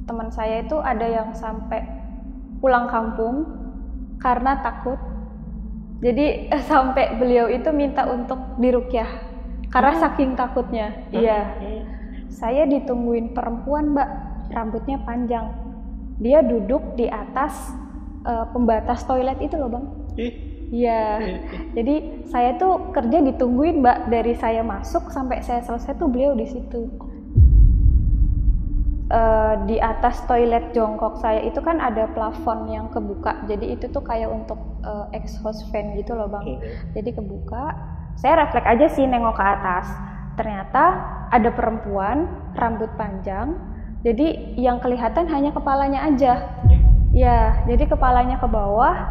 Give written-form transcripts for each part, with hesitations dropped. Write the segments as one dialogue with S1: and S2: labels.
S1: teman saya itu ada yang sampai pulang kampung karena takut. Jadi sampai beliau itu minta untuk diruqyah karena saking takutnya. Iya. Saya ditungguin perempuan, Mbak, rambutnya panjang. Dia duduk di atas pembatas toilet itu loh, Bang. Iya. Jadi saya tuh kerja ditungguin, Mbak, dari saya masuk sampai saya selesai tuh beliau di situ. Di atas toilet jongkok saya itu kan ada plafon yang kebuka, jadi itu tuh kayak untuk exhaust fan gitu loh, Bang. Jadi kebuka, saya refleks aja sih nengok ke atas, ternyata ada perempuan rambut panjang, jadi yang kelihatan hanya kepalanya aja. Ya, jadi kepalanya ke bawah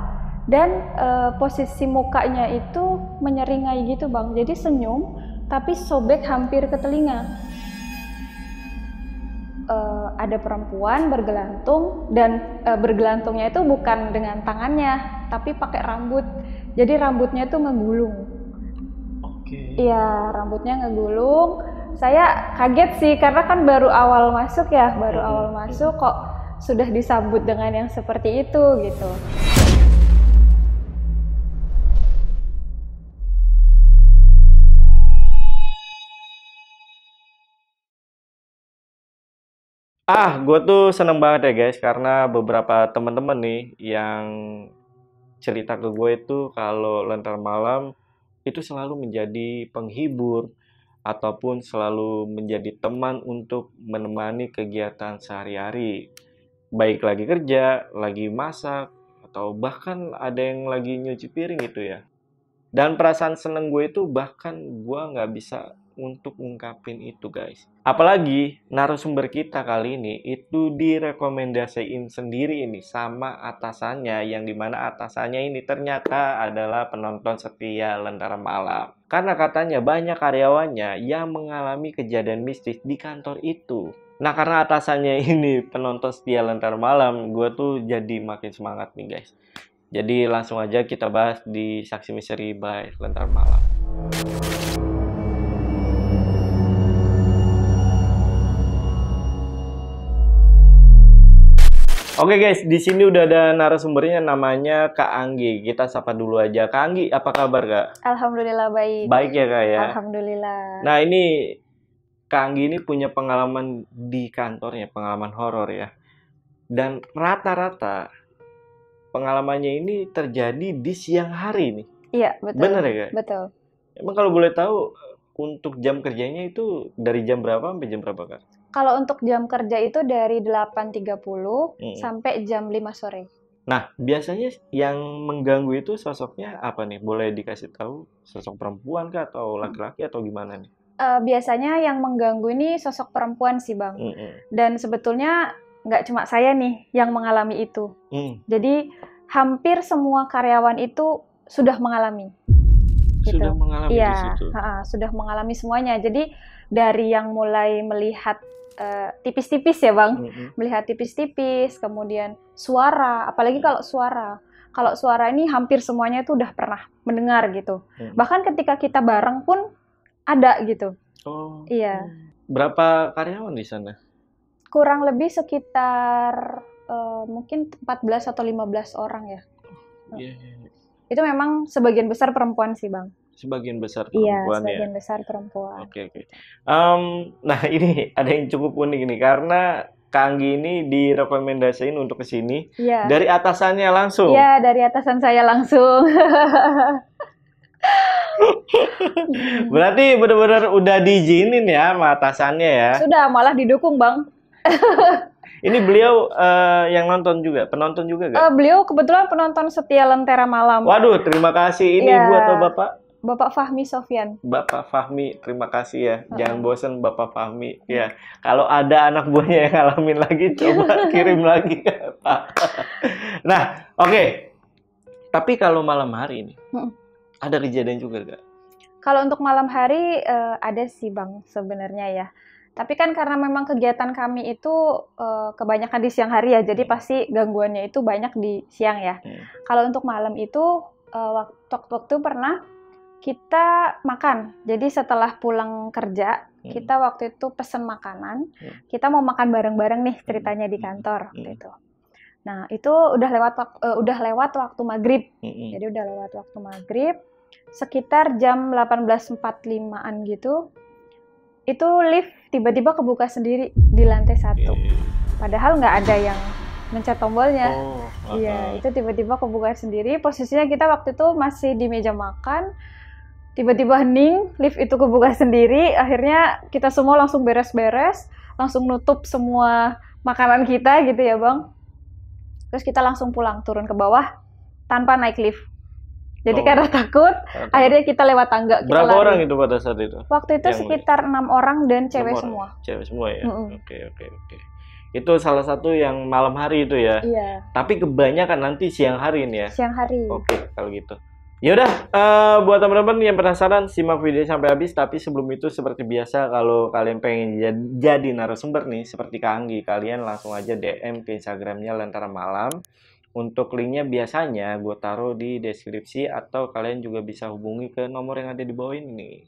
S1: dan posisi mukanya itu menyeringai gitu, Bang, jadi senyum tapi sobek hampir ke telinga. Ada perempuan bergelantung dan bergelantungnya itu bukan dengan tangannya tapi pakai rambut, jadi rambutnya itu ngegulung. Iya, rambutnya ngegulung. Saya kaget sih karena kan baru awal masuk ya, kok sudah disambut dengan yang seperti itu gitu.
S2: Gue tuh seneng banget ya guys, karena beberapa teman-teman nih yang cerita ke gue itu kalau Lentera Malam itu selalu menjadi penghibur ataupun selalu menjadi teman untuk menemani kegiatan sehari-hari. Baik lagi kerja, lagi masak, atau bahkan ada yang lagi nyuci piring gitu ya. Dan perasaan seneng gue itu bahkan gue nggak bisa untuk ngungkapin itu guys. Apalagi narasumber kita kali ini itu direkomendasiin sendiri ini sama atasannya, yang dimana atasannya ini ternyata adalah penonton setia Lentera Malam. Karena katanya banyak karyawannya yang mengalami kejadian mistis di kantor itu. Nah, karena atasannya ini penonton setia Lentera Malam, gue tuh jadi makin semangat nih guys. Jadi langsung aja kita bahas di Saksi Misteri by Lentera Malam. Oke guys, di sini udah ada narasumbernya namanya Kak Anggi. Kita sapa dulu aja. Kak Anggi, apa kabar Kak?
S1: Alhamdulillah baik.
S2: Baik ya Kak ya?
S1: Alhamdulillah.
S2: Nah ini Kak Anggi ini punya pengalaman di kantornya, pengalaman horor ya. Dan rata-rata pengalamannya ini terjadi di siang hari nih.
S1: Iya, betul.
S2: Bener ya Kak?
S1: Betul.
S2: Emang kalau boleh tahu untuk jam kerjanya itu dari jam berapa sampai jam berapa Kak?
S1: Kalau untuk jam kerja itu dari 8.30 sampai jam 5 sore.
S2: Nah, biasanya yang mengganggu itu sosoknya apa nih? Boleh dikasih tahu sosok perempuan kah atau laki-laki atau gimana nih?
S1: Biasanya yang mengganggu ini sosok perempuan sih Bang. Dan sebetulnya nggak cuma saya nih yang mengalami itu. Jadi hampir semua karyawan itu sudah mengalami. Gitu.
S2: Sudah mengalami di situ?
S1: Sudah mengalami semuanya. Jadi dari yang mulai melihat tipis-tipis ya Bang, melihat tipis-tipis, kemudian suara, apalagi kalau suara ini hampir semuanya itu udah pernah mendengar gitu. Bahkan ketika kita bareng pun ada gitu.
S2: Oh.
S1: Iya.
S2: Berapa karyawan di sana?
S1: Kurang lebih sekitar mungkin 14 atau 15 orang ya. Itu memang sebagian besar perempuan sih Bang.
S2: Sebagian besar perempuan
S1: ya? Iya, sebagian besar perempuan.
S2: Oke. Nah ini ada yang cukup unik nih, karena Kak Anggi ini direkomendasiin untuk kesini dari atasannya langsung.
S1: Iya, dari atasan saya langsung.
S2: Berarti benar-benar udah diizinin ya sama atasannya ya?
S1: Sudah, malah didukung Bang.
S2: Ini beliau yang nonton juga, penonton juga gak?
S1: Beliau kebetulan penonton setia Lentera Malam.
S2: Waduh, terima kasih. Ini Ibu atau Bapak?
S1: Bapak Fahmi Sofyan.
S2: Bapak Fahmi, terima kasih ya. Jangan bosan Bapak Fahmi. Ya, kalau ada anak buahnya yang ngalamin lagi, coba kirim lagi ke Pak. Nah, oke. Tapi kalau malam hari ini, ada kejadian juga gak?
S1: Kalau untuk malam hari ada sih Bang sebenarnya ya. Tapi kan karena memang kegiatan kami itu kebanyakan di siang hari ya, jadi pasti gangguannya itu banyak di siang ya. Kalau untuk malam itu waktu pernah kita makan. Jadi setelah pulang kerja, kita waktu itu pesen makanan. Kita mau makan bareng-bareng nih ceritanya di kantor waktu itu. Nah, itu udah lewat waktu maghrib. Jadi udah lewat waktu maghrib. Sekitar jam 18.45-an gitu. Itu lift tiba-tiba kebuka sendiri di lantai 1. Padahal nggak ada yang mencet tombolnya. Iya, itu tiba-tiba kebuka sendiri. Posisinya kita waktu itu masih di meja makan. Tiba-tiba hening, lift itu kebuka sendiri. Akhirnya kita semua langsung beres-beres, langsung nutup semua makanan kita gitu ya, Bang. Terus kita langsung pulang, turun ke bawah tanpa naik lift. Jadi karena takut, akhirnya kita lewat tangga.
S2: Berapa orang itu pada saat itu?
S1: Waktu itu sekitar 6 orang dan cewek semua.
S2: Cewek semua ya? Oke. Itu salah satu yang malam hari itu ya?
S1: Iya.
S2: Tapi kebanyakan nanti siang hari ini ya?
S1: Siang hari.
S2: Oke, kalau gitu. Yaudah, buat teman-teman yang penasaran, simak video sampai habis. Tapi sebelum itu, seperti biasa, kalau kalian pengen jadi narasumber nih, seperti Kak Anggi, kalian langsung aja DM ke Instagramnya Lentera Malam. Untuk linknya biasanya gue taruh di deskripsi, atau kalian juga bisa hubungi ke nomor yang ada di bawah ini.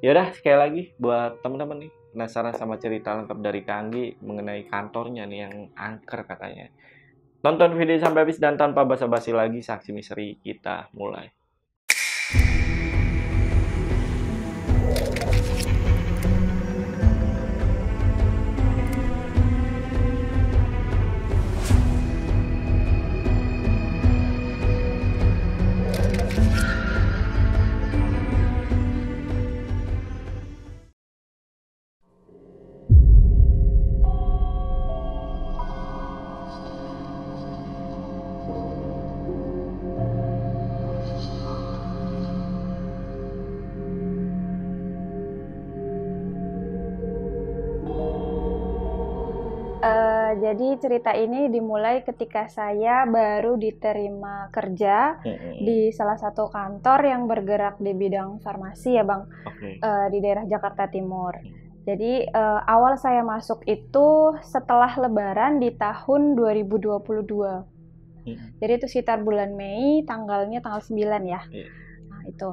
S2: Yaudah, sekali lagi buat teman-teman nih, penasaran sama cerita lengkap dari Kak Anggi mengenai kantornya nih yang angker katanya. Tonton video sampai habis dan tanpa basa-basi lagi, saksi misteri kita mulai.
S1: Jadi cerita ini dimulai ketika saya baru diterima kerja di salah satu kantor yang bergerak di bidang farmasi ya Bang, di daerah Jakarta Timur. Jadi awal saya masuk itu setelah Lebaran di tahun 2022. Jadi itu sekitar bulan Mei, tanggalnya tanggal 9 ya. Nah itu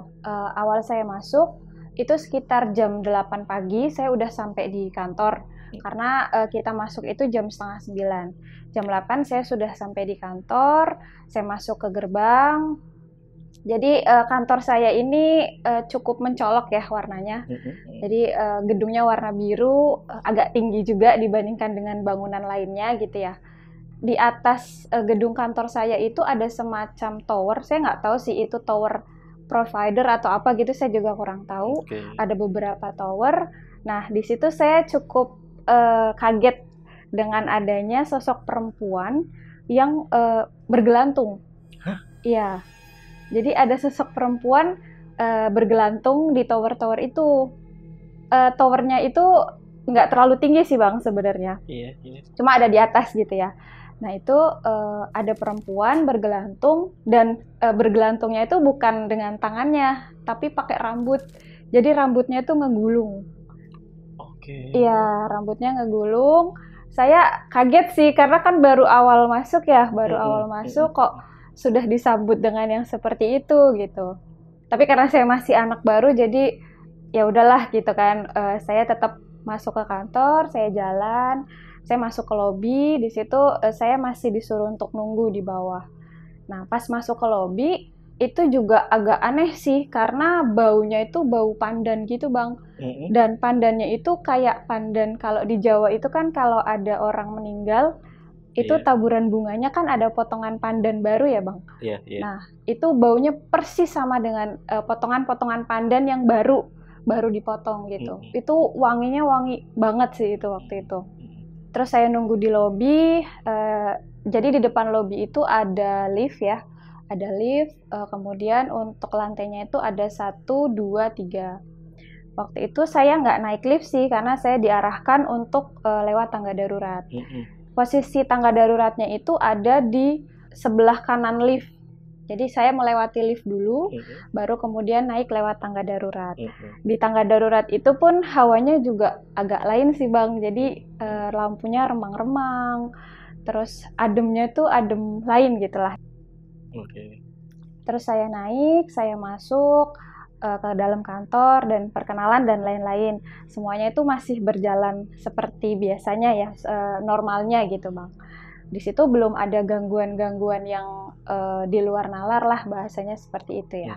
S1: awal saya masuk itu sekitar jam 8 pagi saya udah sampai di kantor. Karena kita masuk itu jam setengah 9. Jam 8 saya sudah sampai di kantor, saya masuk ke gerbang. Jadi kantor saya ini cukup mencolok ya warnanya. Jadi gedungnya warna biru, agak tinggi juga dibandingkan dengan bangunan lainnya gitu ya. Di atas gedung kantor saya itu ada semacam tower, saya nggak tahu sih itu tower provider atau apa gitu, saya juga kurang tahu. Ada beberapa tower. Nah di situ saya cukup kaget dengan adanya sosok perempuan yang bergelantung. Iya, jadi ada sosok perempuan bergelantung di tower-tower itu. Towernya itu nggak terlalu tinggi sih Bang sebenarnya. Cuma ada di atas gitu ya. Nah itu ada perempuan bergelantung dan bergelantungnya itu bukan dengan tangannya, tapi pakai rambut. Jadi rambutnya itu ngegulung. Iya, rambutnya ngegulung. Saya kaget sih karena kan baru awal masuk ya, kok sudah disambut dengan yang seperti itu gitu. Tapi karena saya masih anak baru jadi ya udahlah gitu kan. Saya tetap masuk ke kantor, saya jalan, saya masuk ke lobi. Di situ saya masih disuruh untuk nunggu di bawah. Nah, pas masuk ke lobi itu juga agak aneh sih karena baunya itu bau pandan gitu Bang. Dan pandannya itu kayak pandan kalau di Jawa itu kan kalau ada orang meninggal itu taburan bunganya kan ada potongan pandan baru ya Bang. Nah itu baunya persis sama dengan potongan-potongan pandan yang baru dipotong gitu. Itu wanginya wangi banget sih itu waktu itu. Terus saya nunggu di lobi, jadi di depan lobi itu ada lift ya. Ada lift, kemudian untuk lantainya itu ada 1, 2, 3. Waktu itu saya nggak naik lift sih, karena saya diarahkan untuk lewat tangga darurat. Posisi tangga daruratnya itu ada di sebelah kanan lift. Jadi saya melewati lift dulu, baru kemudian naik lewat tangga darurat. Di tangga darurat itu pun hawanya juga agak lain sih Bang, jadi lampunya remang-remang, terus ademnya tuh adem lain gitu lah. Terus saya naik, saya masuk, ke dalam kantor dan perkenalan dan lain-lain. Semuanya itu masih berjalan seperti biasanya ya, normalnya gitu Bang. Di situ belum ada gangguan-gangguan yang di luar nalar lah, bahasanya seperti itu ya.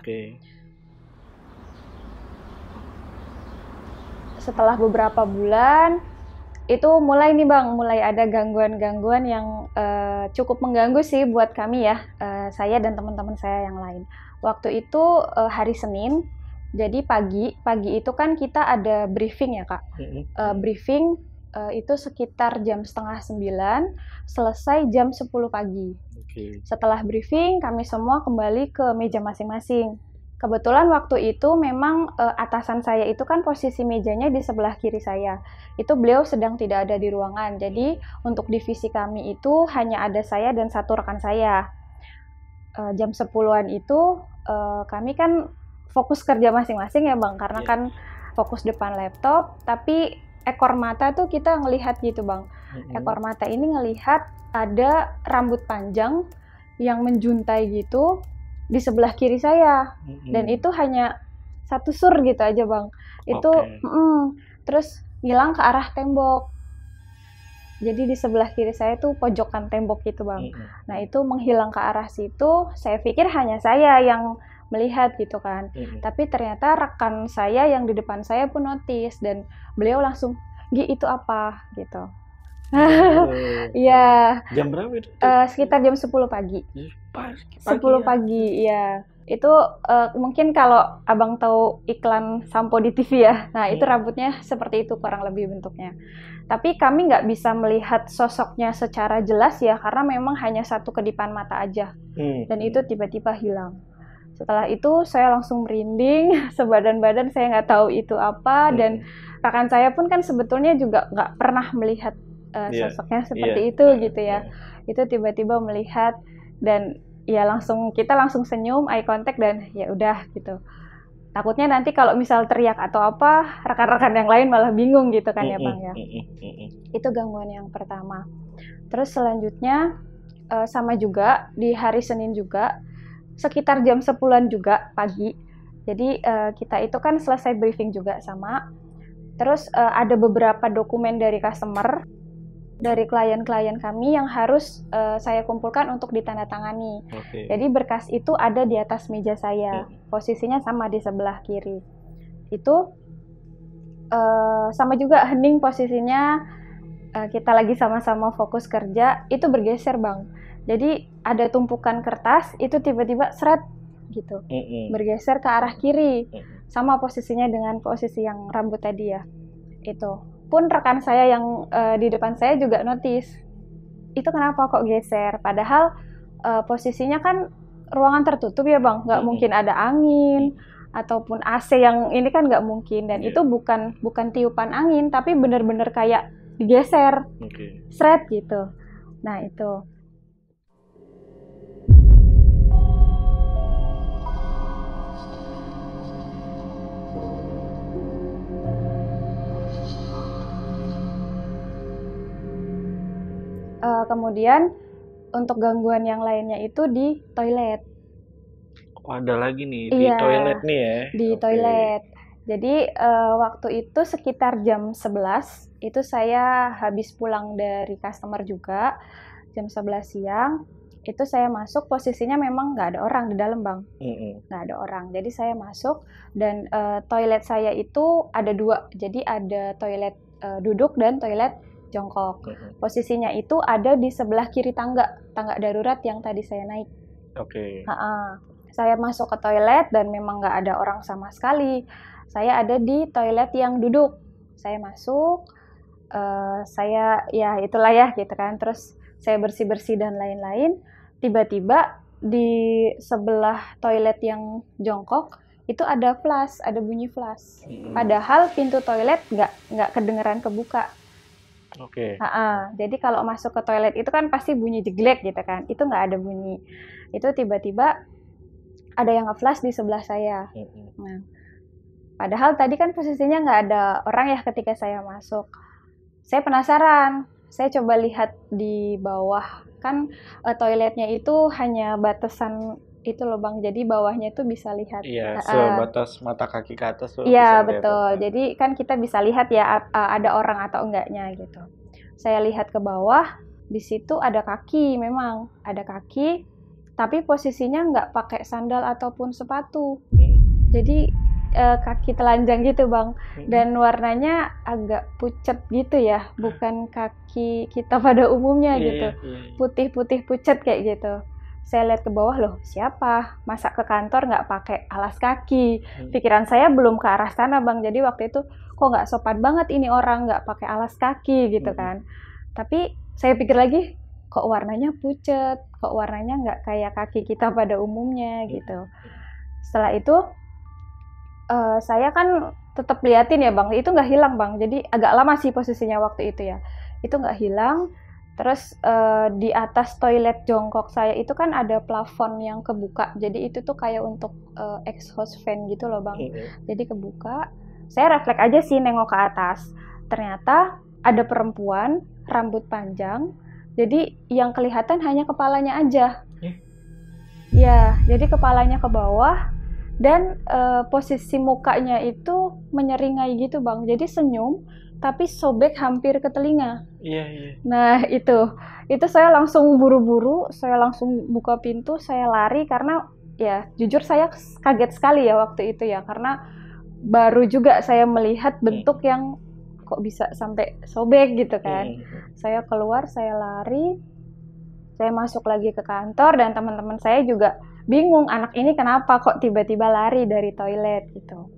S1: Setelah beberapa bulan itu mulai nih Bang, mulai ada gangguan-gangguan yang cukup mengganggu sih buat kami ya, saya dan teman-teman saya yang lain. Waktu itu hari Senin, jadi pagi itu kan kita ada briefing ya Kak. Briefing itu sekitar jam 8:30, selesai jam 10 pagi. Setelah briefing, kami semua kembali ke meja masing-masing. Kebetulan waktu itu memang atasan saya itu kan posisi mejanya di sebelah kiri saya. Itu beliau sedang tidak ada di ruangan. Jadi untuk divisi kami itu hanya ada saya dan satu rekan saya. Jam 10-an itu kami kan fokus kerja masing-masing ya Bang, karena kan fokus depan laptop, tapi ekor mata tuh kita ngelihat gitu Bang. Ekor mata ini ngelihat ada rambut panjang yang menjuntai gitu di sebelah kiri saya, dan itu hanya satu sur gitu aja Bang. Itu terus ngilang ke arah tembok. Jadi di sebelah kiri saya tuh pojokan tembok gitu Bang. Nah itu menghilang ke arah situ, saya pikir hanya saya yang melihat gitu kan. Tapi ternyata rekan saya yang di depan saya pun notice, dan beliau langsung, "Gi, itu apa?" gitu. Iya.
S2: Jam berapa itu?
S1: Sekitar jam 10 pagi. 10 pagi, ya. Itu mungkin kalau Abang tahu iklan sampo di TV ya. Nah, itu rambutnya seperti itu kurang lebih bentuknya. Tapi kami nggak bisa melihat sosoknya secara jelas ya, karena memang hanya satu kedipan mata aja. Dan itu tiba-tiba hilang. Setelah itu saya langsung merinding, sebadan-badan, saya nggak tahu itu apa, dan rekan saya pun kan sebetulnya juga nggak pernah melihat sosoknya seperti itu gitu ya. Itu tiba-tiba melihat, dan ya kita langsung senyum, eye contact, dan ya udah gitu. Takutnya nanti kalau misal teriak atau apa, rekan-rekan yang lain malah bingung gitu kan ya Bang ya. Itu gangguan yang pertama. Terus selanjutnya sama juga di hari Senin juga, sekitar jam 10-an juga pagi. Jadi kita itu kan selesai briefing juga sama. Terus ada beberapa dokumen dari customer, dari klien-klien kami yang harus saya kumpulkan untuk ditandatangani. Jadi berkas itu ada di atas meja saya, posisinya sama di sebelah kiri. Itu sama juga hening posisinya, kita lagi sama-sama fokus kerja, itu bergeser Bang. Jadi ada tumpukan kertas, itu tiba-tiba seret gitu, bergeser ke arah kiri, sama posisinya dengan posisi yang rambut tadi ya. Itu pun rekan saya yang di depan saya juga notice, itu kenapa kok geser, padahal posisinya kan ruangan tertutup ya Bang, nggak mungkin ada angin ataupun AC yang ini kan nggak mungkin, dan itu bukan tiupan angin, tapi bener-bener kayak digeser, seret gitu. Nah itu. Kemudian untuk gangguan yang lainnya itu di toilet.
S2: Oh, ada lagi nih di toilet nih ya?
S1: Di toilet. Jadi waktu itu sekitar jam 11, itu saya habis pulang dari customer juga, jam 11 siang, itu saya masuk, posisinya memang nggak ada orang di dalam Bang. Nggak ada orang, jadi saya masuk, dan toilet saya itu ada dua, jadi ada toilet duduk dan toilet jongkok. Posisinya itu ada di sebelah kiri tangga darurat yang tadi saya naik. Saya masuk ke toilet dan memang nggak ada orang sama sekali. Saya ada di toilet yang duduk. Saya masuk, saya ya itulah ya gitu kan. Terus saya bersih-bersih dan lain-lain. Tiba-tiba di sebelah toilet yang jongkok itu ada flash, ada bunyi flash. Padahal pintu toilet nggak kedengeran kebuka. Jadi kalau masuk ke toilet itu kan pasti bunyi jeglek gitu kan, itu nggak ada bunyi. Itu tiba-tiba ada yang nge-flash di sebelah saya. Nah, padahal tadi kan posisinya nggak ada orang ya ketika saya masuk. Saya penasaran, saya coba lihat di bawah, kan toiletnya itu hanya batasan itu loh Bang. Jadi bawahnya itu bisa lihat.
S2: Iya, sebatas mata kaki ke atas tuh
S1: Iya,
S2: bisa
S1: betul.
S2: kelihatan.
S1: Jadi kan kita bisa lihat ya ada orang atau enggaknya gitu. Saya lihat ke bawah, di situ ada kaki, memang ada kaki, tapi posisinya nggak pakai sandal ataupun sepatu. Jadi kaki telanjang gitu Bang, dan warnanya agak pucat gitu ya, bukan kaki kita pada umumnya gitu, putih-putih pucat kayak gitu. Saya lihat ke bawah, loh siapa? Masa ke kantor nggak pakai alas kaki? Pikiran saya belum ke arah sana Bang, jadi waktu itu kok nggak sopan banget ini orang nggak pakai alas kaki gitu kan. Tapi saya pikir lagi, kok warnanya pucat, kok warnanya nggak kayak kaki kita pada umumnya gitu. Setelah itu saya kan tetap liatin ya Bang, itu nggak hilang Bang, jadi agak lama sih posisinya waktu itu ya, itu nggak hilang. Terus di atas toilet jongkok saya itu kan ada plafon yang kebuka, jadi itu tuh kayak untuk exhaust fan gitu loh Bang. Jadi kebuka, saya refleks aja sih nengok ke atas, ternyata ada perempuan rambut panjang, jadi yang kelihatan hanya kepalanya aja. Ya, jadi kepalanya ke bawah dan posisi mukanya itu menyeringai gitu Bang, jadi senyum tapi sobek hampir ke telinga.
S2: Iya.
S1: Nah itu saya langsung buru-buru, saya langsung buka pintu, saya lari karena ya jujur saya kaget sekali ya waktu itu ya, karena baru juga saya melihat bentuk yang kok bisa sampai sobek gitu kan. Saya keluar, saya lari, saya masuk lagi ke kantor dan teman-teman saya juga bingung, anak ini kenapa kok tiba-tiba lari dari toilet gitu.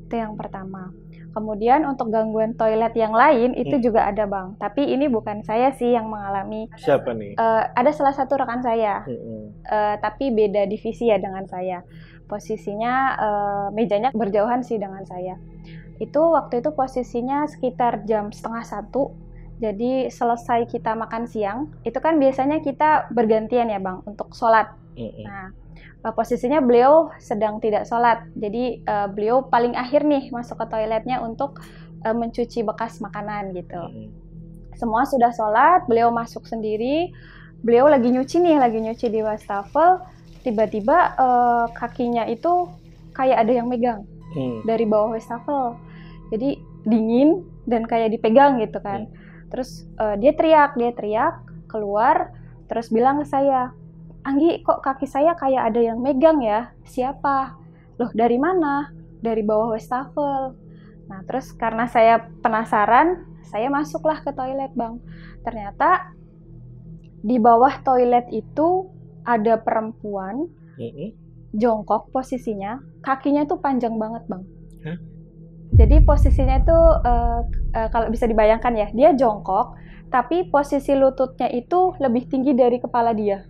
S1: Itu yang pertama. Kemudian untuk gangguan toilet yang lain itu juga ada Bang, tapi ini bukan saya sih yang mengalami.
S2: Siapa nih?
S1: Ada salah satu rekan saya, tapi beda divisi ya dengan saya. Posisinya mejanya berjauhan sih dengan saya. Itu waktu itu posisinya sekitar jam 12:30. Jadi selesai kita makan siang, itu kan biasanya kita bergantian ya Bang untuk sholat. Nah, posisinya beliau sedang tidak sholat, jadi beliau paling akhir nih masuk ke toiletnya untuk mencuci bekas makanan gitu. Semua sudah sholat, beliau masuk sendiri, beliau lagi nyuci di wastafel, tiba-tiba kakinya itu kayak ada yang megang dari bawah wastafel, jadi dingin dan kayak dipegang gitu kan. Terus dia teriak keluar, terus bilang ke saya, Anggi, kok kaki saya kayak ada yang megang ya? Siapa? Loh, dari mana? Dari bawah wastafel. Nah, terus karena saya penasaran, saya masuklah ke toilet, Bang. Ternyata di bawah toilet itu ada perempuan, jongkok posisinya, kakinya tuh panjang banget, Bang. Jadi posisinya itu, kalau bisa dibayangkan ya, dia jongkok, tapi posisi lututnya itu lebih tinggi dari kepala dia.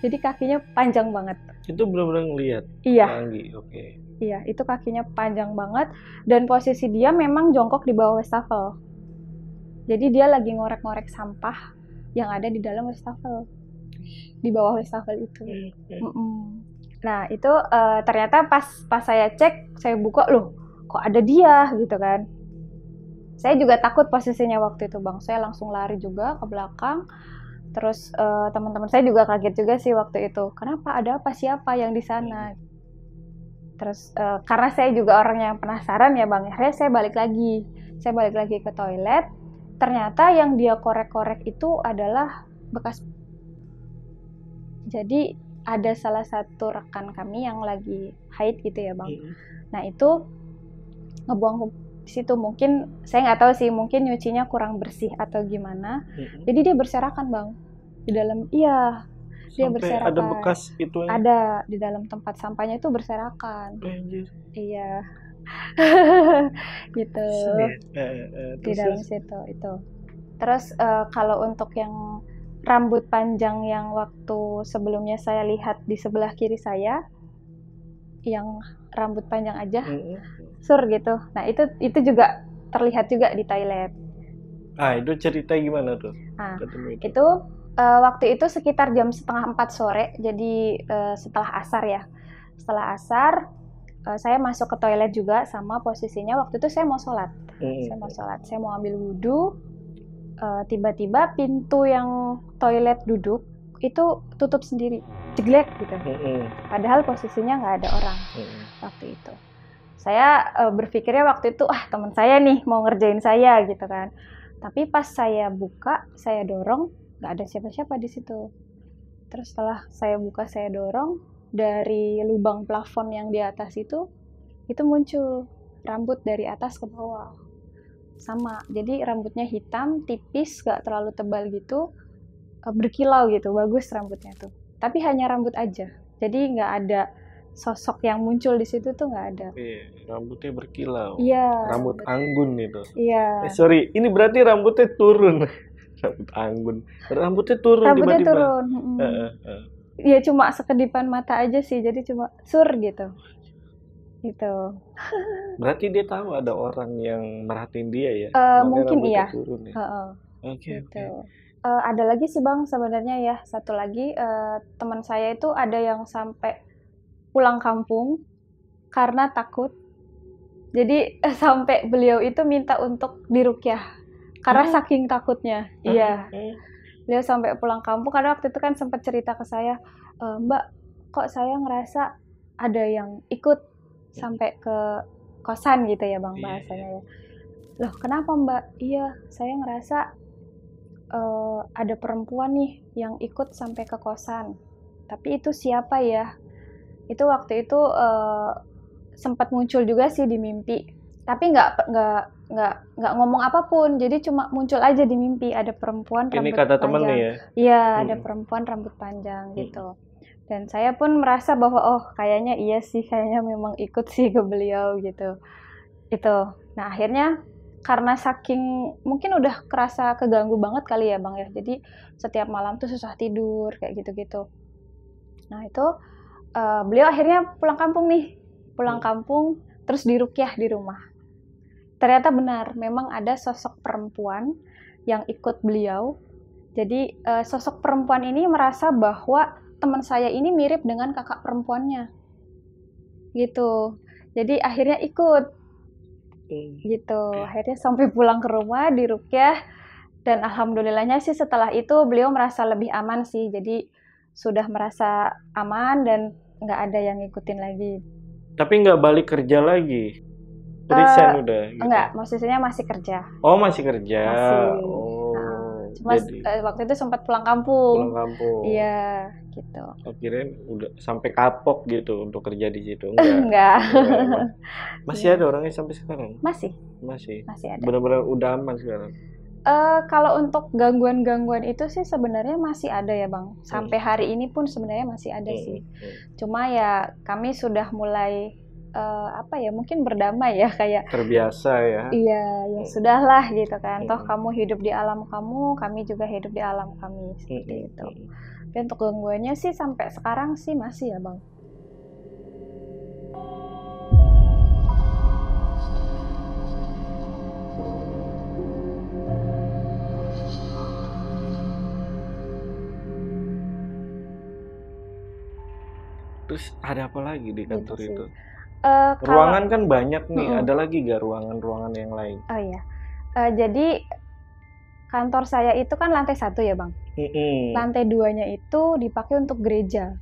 S1: Jadi kakinya panjang banget.
S2: Itu benar-benar ngelihat?
S1: Iya.
S2: Oke.
S1: Iya, itu kakinya panjang banget dan posisi dia memang jongkok di bawah wastafel. Jadi dia lagi ngorek-ngorek sampah yang ada di dalam wastafel, di bawah wastafel itu. Nah itu ternyata pas saya cek, saya buka, loh kok ada dia gitu kan. Saya juga takut posisinya waktu itu Bang, saya langsung lari juga ke belakang. Terus teman-teman saya juga kaget juga sih waktu itu. Kenapa, ada apa, siapa yang di sana? Terus karena saya juga orang yang penasaran ya Bang, akhirnya saya balik lagi ke toilet. Ternyata yang dia korek-korek itu adalah bekas. Jadi ada salah satu rekan kami yang lagi haid gitu ya Bang. Nah itu ngebuang di situ, mungkin saya nggak tahu sih, mungkin nyucinya kurang bersih atau gimana. Jadi dia berserakan Bang di dalam. Iya, dia berserakan.
S2: Ada bekas itu?
S1: Ada di dalam tempat sampahnya itu berserakan. Iya. Gitu. Di dalam situ itu. Terus kalau untuk yang rambut panjang yang waktu sebelumnya saya lihat di sebelah kiri saya, yang rambut panjang aja, sur gitu. Nah itu juga terlihat juga di toilet.
S2: Itu cerita gimana tuh?
S1: Nah, itu waktu itu sekitar jam 3:30 sore, jadi setelah asar ya. Setelah asar, saya masuk ke toilet juga sama posisinya waktu itu saya mau sholat. Saya mau ambil wudhu. Tiba-tiba pintu yang toilet duduk itu tutup sendiri, jeglek gitu. Padahal posisinya nggak ada orang waktu itu. Saya berpikirnya waktu itu, teman saya nih mau ngerjain saya gitu kan. Tapi pas saya buka, saya dorong, nggak ada siapa-siapa di situ. Terus setelah saya buka, saya dorong, dari lubang plafon yang di atas itu muncul rambut dari atas ke bawah. Sama, jadi rambutnya hitam, tipis, nggak terlalu tebal gitu, berkilau gitu, bagus rambutnya tuh. Tapi hanya rambut aja, jadi nggak ada sosok yang muncul di situ tuh nggak ada.
S2: Rambutnya berkilau.
S1: Iya.
S2: Rambut anggun itu.
S1: Iya.
S2: Sorry, ini berarti rambutnya turun. Rambut anggun. Rambutnya turun
S1: Rambutnya
S2: tiba-tiba.
S1: turun. Ya cuma sekedipan mata aja sih, jadi cuma sur gitu. Gitu.
S2: Berarti dia tahu ada orang yang merhatiin dia ya?
S1: Mungkin iya.
S2: Turun, ya?
S1: Oke. Ada lagi sih Bang sebenarnya ya, satu lagi teman saya itu ada yang sampai pulang kampung karena takut. Jadi sampai beliau itu minta untuk diruqyah karena saking takutnya. Iya. Beliau sampai pulang kampung karena waktu itu kan sempat cerita ke saya, Mbak, kok saya ngerasa ada yang ikut sampai ke kosan gitu ya Bang bahasanya ya. Loh kenapa Mbak? Iya, saya ngerasa ada perempuan nih yang ikut sampai ke kosan. Tapi itu siapa ya? Itu waktu itu sempat muncul juga sih di mimpi, tapi nggak ngomong apapun, jadi cuma muncul aja di mimpi ada perempuan rambut panjang.
S2: Ini kata temen nih ya?
S1: Iya, ada perempuan rambut panjang gitu. Dan saya pun merasa bahwa kayaknya iya sih, kayaknya memang ikut sih ke beliau gitu. Itu. Nah akhirnya karena saking mungkin udah kerasa keganggu banget kali ya Bang ya, jadi setiap malam tuh susah tidur kayak gitu-gitu. Nah itu beliau akhirnya pulang kampung terus diruqyah di rumah. Ternyata benar, memang ada sosok perempuan yang ikut beliau. Jadi sosok perempuan ini merasa bahwa teman saya ini mirip dengan kakak perempuannya, gitu. Jadi akhirnya ikut, gitu. Akhirnya sampai pulang ke rumah diruqyah, dan alhamdulillahnya sih setelah itu beliau merasa lebih aman sih. Jadi sudah merasa aman dan nggak ada yang ngikutin lagi.
S2: Tapi nggak balik kerja lagi? Resign udah? Gitu.
S1: Enggak, maksudnya masih kerja.
S2: Oh masih kerja?
S1: Masih. Cuma waktu itu sempat pulang kampung. Iya, gitu.
S2: Akhirnya udah sampai kapok gitu untuk kerja di situ?
S1: Enggak.
S2: Masih ada orangnya sampai sekarang?
S1: Masih ada.
S2: Benar-benar udah aman sekarang?
S1: Kalau untuk gangguan-gangguan itu sih sebenarnya masih ada ya Bang. Sampai hari ini pun sebenarnya masih ada sih. Cuma ya kami sudah mulai mungkin berdamai ya, kayak
S2: terbiasa ya.
S1: Iya, ya sudahlah gitu kan. Toh kamu hidup di alam kamu, kami juga hidup di alam kami, seperti itu. Dan untuk gangguannya sih sampai sekarang sih masih ya Bang.
S2: Terus ada apa lagi di kantor itu?
S1: Ruangan
S2: kan banyak nih, ada lagi gak ruangan-ruangan yang lain?
S1: Oh iya, jadi kantor saya itu kan lantai 1 ya Bang. Lantai 2-nya itu dipakai untuk gereja.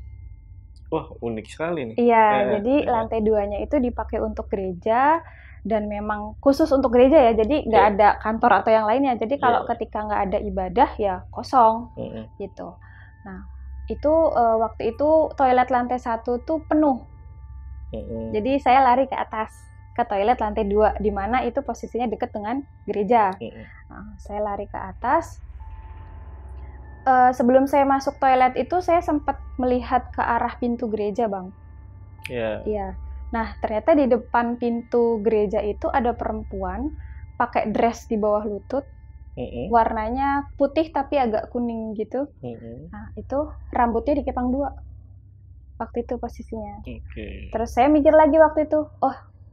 S2: Wah unik sekali nih.
S1: Iya, jadi lantai 2-nya itu dipakai untuk gereja, dan memang khusus untuk gereja ya, jadi nggak ada kantor atau yang lainnya. Jadi kalau ketika nggak ada ibadah ya kosong gitu. Nah itu waktu itu toilet lantai 1 tuh penuh. Jadi saya lari ke atas ke toilet lantai 2, di mana itu posisinya dekat dengan gereja. Nah, saya lari ke atas. Sebelum saya masuk toilet itu saya sempat melihat ke arah pintu gereja Bang. Iya. Nah ternyata di depan pintu gereja itu ada perempuan pakai dress di bawah lutut. Warnanya putih tapi agak kuning gitu. Nah itu rambutnya dikepang 2 waktu itu posisinya. Terus saya mikir lagi waktu itu,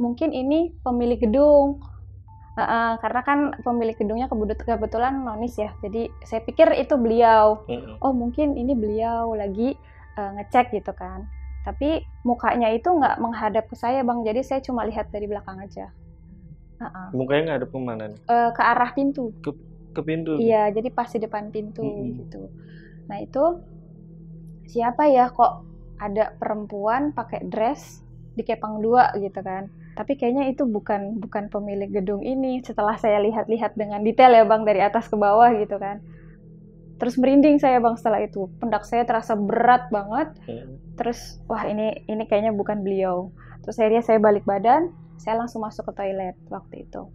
S1: mungkin ini pemilik gedung. Karena kan pemilik gedungnya kebetulan nonis ya, jadi saya pikir itu beliau. Mungkin ini beliau lagi ngecek gitu kan. Tapi mukanya itu nggak menghadap ke saya Bang, jadi saya cuma lihat dari belakang aja.
S2: Mukanya ngadep kemana nih?
S1: Ke arah pintu.
S2: Ke pintu?
S1: Iya, jadi pas di depan pintu gitu. Nah itu siapa ya kok ada perempuan pakai dress di kepang 2 gitu kan. Tapi kayaknya itu bukan pemilik gedung ini. Setelah saya lihat-lihat dengan detail ya Bang, dari atas ke bawah gitu kan. Terus merinding saya Bang setelah itu. Pundak saya terasa berat banget. Terus wah ini kayaknya bukan beliau. Terus akhirnya saya balik badan, saya langsung masuk ke toilet waktu itu.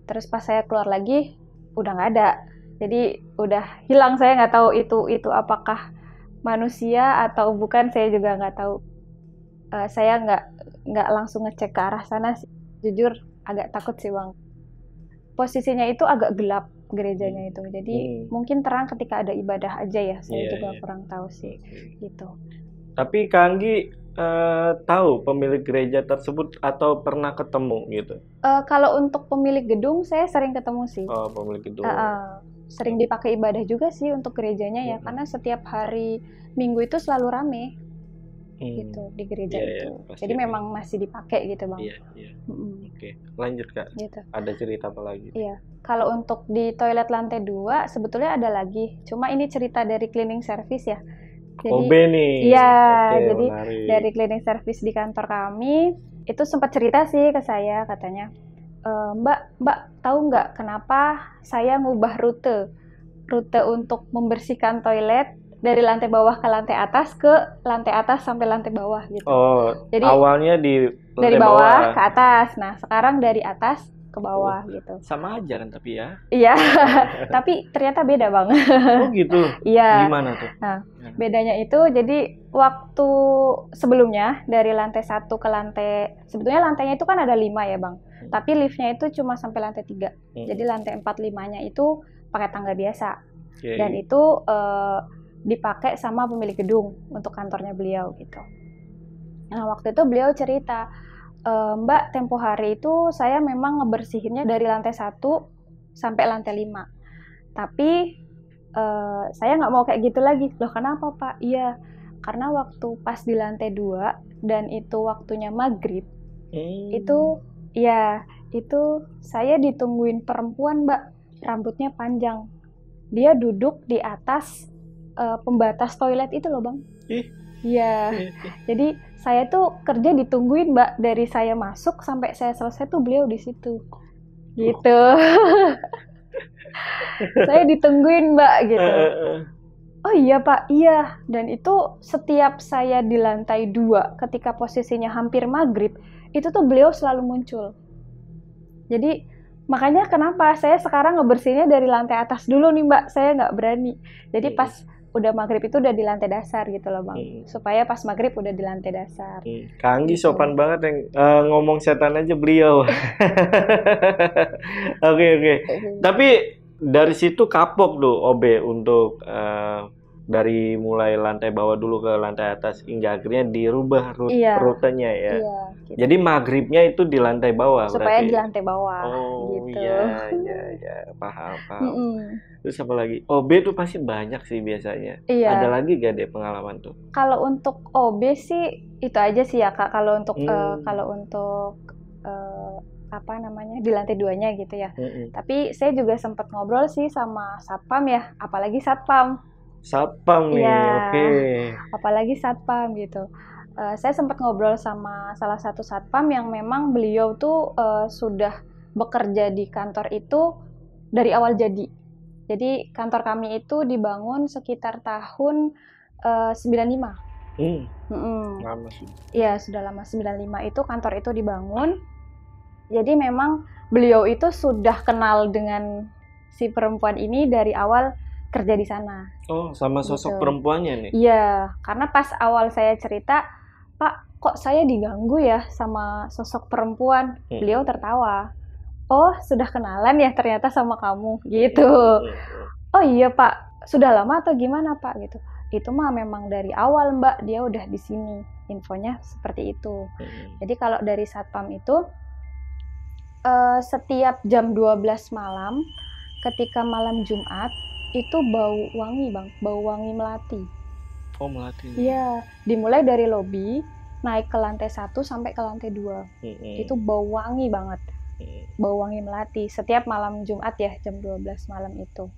S1: Terus pas saya keluar lagi, udah nggak ada. Jadi udah hilang, saya nggak tahu itu apakah manusia atau bukan, saya juga nggak tahu. Saya nggak langsung ngecek ke arah sana sih. Jujur agak takut sih Bang. Posisinya itu agak gelap gerejanya itu, jadi mungkin terang ketika ada ibadah aja ya. Saya juga kurang tahu sih gitu.
S2: Tapi Kak Anggi tahu pemilik gereja tersebut atau pernah ketemu gitu?
S1: Kalau untuk pemilik gedung saya sering ketemu sih.
S2: Oh, pemilik gedung.
S1: Sering dipakai ibadah juga sih untuk gerejanya ya, karena setiap hari Minggu itu selalu rame. Gitu di gereja itu. Jadi memang masih dipakai gitu Bang.
S2: Oke, lanjut Kak. Gitu. Ada cerita apa lagi?
S1: Iya. Kalau untuk di toilet lantai 2 sebetulnya ada lagi. Cuma ini cerita dari cleaning service ya. Jadi,
S2: OB nih.
S1: Iya, jadi menarik. Dari cleaning service di kantor kami itu sempat cerita sih ke saya, katanya, Mbak tahu nggak kenapa saya ngubah rute untuk membersihkan toilet dari lantai bawah ke lantai atas, ke lantai atas sampai lantai bawah gitu.
S2: Oh, jadi awalnya
S1: dari bawah ke atas. Nah, sekarang dari atas ke bawah gitu.
S2: Sama aja kan tapi ya?
S1: Iya, tapi ternyata beda Bang.
S2: Oh gitu?
S1: Iya.
S2: Gimana tuh?
S1: Nah, bedanya itu jadi waktu sebelumnya dari lantai 1 ke lantai, sebetulnya lantainya itu kan ada 5 ya Bang. Tapi liftnya itu cuma sampai lantai 3. Jadi lantai 4, 5-nya itu pakai tangga biasa. Dan itu dipakai sama pemilik gedung untuk kantornya beliau gitu. Nah waktu itu beliau cerita, Mbak tempo hari itu saya memang ngebersihinnya dari lantai 1 sampai lantai 5. Tapi saya nggak mau kayak gitu lagi. Loh kenapa Pak? Iya, karena waktu pas di lantai 2 dan itu waktunya maghrib, itu saya ditungguin perempuan Mbak, rambutnya panjang. Dia duduk di atas pembatas toilet itu loh Bang. Iya. Jadi saya tuh kerja ditungguin Mbak, dari saya masuk sampai saya selesai tuh beliau di situ. Gitu. Saya ditungguin Mbak gitu. Oh iya Pak, iya. Dan itu setiap saya di lantai 2 ketika posisinya hampir maghrib, itu tuh beliau selalu muncul. Jadi makanya kenapa saya sekarang ngebersihinnya dari lantai atas dulu nih Mbak, saya nggak berani. Jadi pas udah maghrib itu udah di lantai dasar gitu loh Bang, supaya pas maghrib udah di lantai dasar.
S2: Kak Anggi sopan banget yang ngomong setan aja beliau. Oke. Tapi dari situ kapok tuh OB untuk dari mulai lantai bawah dulu ke lantai atas hingga akhirnya dirubah rutenya ya. Iya, gitu. Jadi maghribnya itu di lantai bawah
S1: supaya
S2: berarti.
S1: Di lantai bawah.
S2: Oh
S1: gitu.
S2: Iya, paham. Terus apa lagi? OB tuh pasti banyak sih biasanya.
S1: Iya.
S2: Ada lagi gak deh pengalaman tuh?
S1: Kalau untuk OB sih itu aja sih ya Kak. Kalau untuk apa namanya di lantai 2-nya gitu ya. Tapi saya juga sempat ngobrol sih sama satpam ya, apalagi satpam.
S2: Satpam nih, oke.
S1: Apalagi satpam gitu. Saya sempat ngobrol sama salah satu satpam yang memang beliau tuh sudah bekerja di kantor itu dari awal jadi. Jadi kantor kami itu dibangun sekitar tahun 95.
S2: Lama sih.
S1: Iya, sudah lama. 95 itu kantor itu dibangun. Jadi memang beliau itu sudah kenal dengan si perempuan ini dari awal kerja di sana.
S2: Oh, sama sosok perempuannya nih?
S1: Iya, karena pas awal saya cerita, Pak, kok saya diganggu ya sama sosok perempuan? Beliau tertawa. Oh, sudah kenalan ya ternyata sama kamu, gitu. Oh iya Pak, sudah lama atau gimana Pak? Gitu. Itu mah memang dari awal Mbak, dia udah di sini. Infonya seperti itu. Jadi kalau dari satpam itu, setiap jam 12 malam, ketika malam Jumat, itu bau wangi Bang, bau wangi melati.
S2: Oh melati.
S1: Iya, dimulai dari lobi, naik ke lantai 1 sampai ke lantai 2. Itu bau wangi banget. Bau wangi melati, setiap malam Jumat ya, jam 12 malam itu.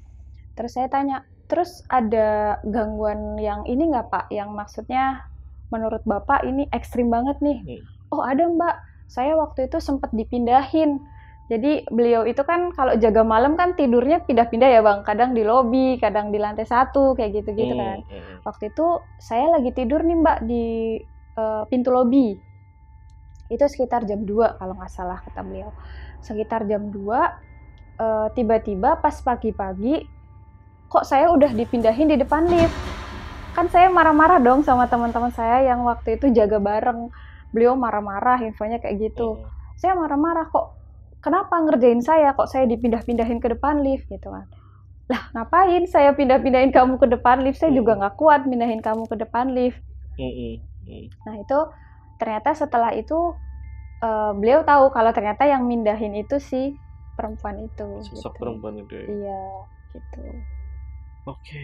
S1: Terus saya tanya, Terus ada gangguan yang ini nggak Pak? Yang maksudnya menurut Bapak ini ekstrim banget nih. Oh ada Mbak, saya waktu itu sempat dipindahin. Jadi beliau itu kan kalau jaga malam kan tidurnya pindah-pindah ya Bang. Kadang di lobi, kadang di lantai 1, kayak gitu-gitu kan. Waktu itu saya lagi tidur nih Mbak di pintu lobi. Itu sekitar jam 2 kalau nggak salah kata beliau. Sekitar jam 2, tiba-tiba pas pagi-pagi, kok saya udah dipindahin di depan lift. Kan saya marah-marah dong sama teman-teman saya yang waktu itu jaga bareng. Beliau marah-marah, infonya kayak gitu. Saya marah-marah, kok kenapa ngerjain saya, kok saya dipindah-pindahin ke depan lift gitu kan. Lah ngapain saya pindah-pindahin kamu ke depan lift, saya juga nggak kuat pindahin kamu ke depan lift. Nah itu ternyata setelah itu beliau tahu kalau ternyata yang mindahin itu si perempuan itu.
S2: Sosok gitu. Perempuan itu ya?
S1: Iya gitu.
S2: Oke.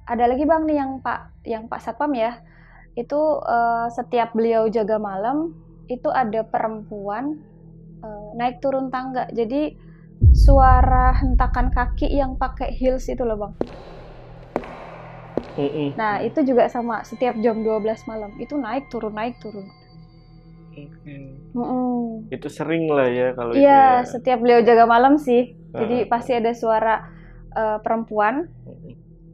S1: Ada lagi Bang nih yang Pak Satpam ya, itu setiap beliau jaga malam itu ada perempuan naik turun tangga, jadi suara hentakan kaki yang pakai heels itu loh Bang. Nah itu juga sama, setiap jam 12 malam itu naik turun.
S2: Itu sering lah ya kalau
S1: itu ya. Setiap beliau jaga malam sih, jadi pasti ada suara perempuan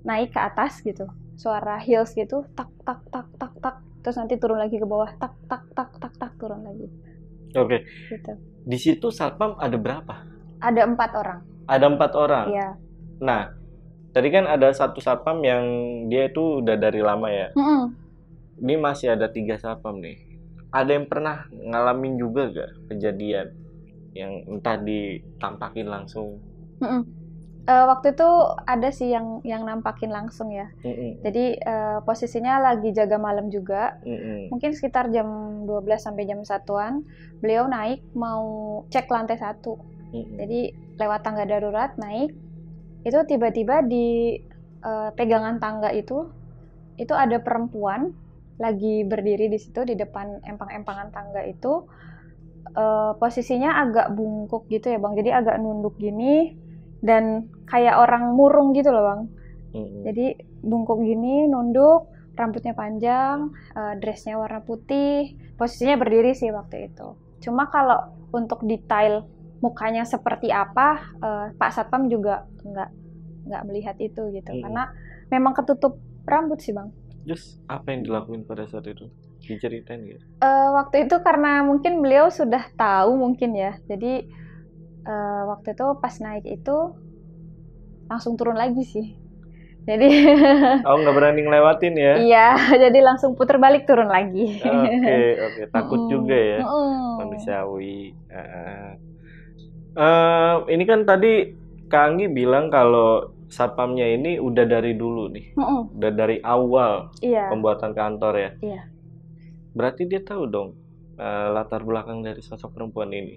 S1: naik ke atas gitu, suara heels gitu, tak tak tak tak tak, terus nanti turun lagi ke bawah, tak tak tak tak tak, turun lagi.
S2: Oke. Gitu. Di situ satpam ada berapa?
S1: Ada 4 orang.
S2: Ada 4 orang.
S1: Iya.
S2: Nah, tadi kan ada satu satpam yang dia itu udah dari lama ya. Ini masih ada 3 satpam nih. Ada yang pernah ngalamin juga gak kejadian yang entah ditampakin langsung?
S1: Waktu itu ada sih yang nampakin langsung ya. Jadi posisinya lagi jaga malam juga. Mungkin sekitar jam 12 sampai jam 1-an, beliau naik mau cek lantai 1. Jadi lewat tangga darurat naik, itu tiba-tiba di pegangan tangga itu ada perempuan lagi berdiri di situ di depan empang-empangan tangga itu. Posisinya agak bungkuk gitu ya Bang, jadi agak nunduk gini dan kayak orang murung gitu loh Bang. Jadi bungkuk gini, nunduk, rambutnya panjang, dressnya warna putih, posisinya berdiri sih waktu itu. Cuma kalau untuk detail mukanya seperti apa, Pak Satpam juga nggak melihat itu gitu, karena memang ketutup rambut sih Bang.
S2: Terus apa yang dilakuin pada saat itu? Diceritain gitu?
S1: Waktu itu karena mungkin beliau sudah tahu mungkin ya, jadi waktu itu pas naik itu langsung turun lagi sih. Jadi
S2: nggak berani ngelewatin ya?
S1: Iya, jadi langsung putar balik turun lagi.
S2: Oke. Takut juga ya, manusiawi. Ini kan tadi Kak Anggi bilang kalau satpamnya ini udah dari dulu nih, udah dari awal pembuatan kantor ya.
S1: Iya.
S2: Berarti dia tahu dong latar belakang dari sosok perempuan ini.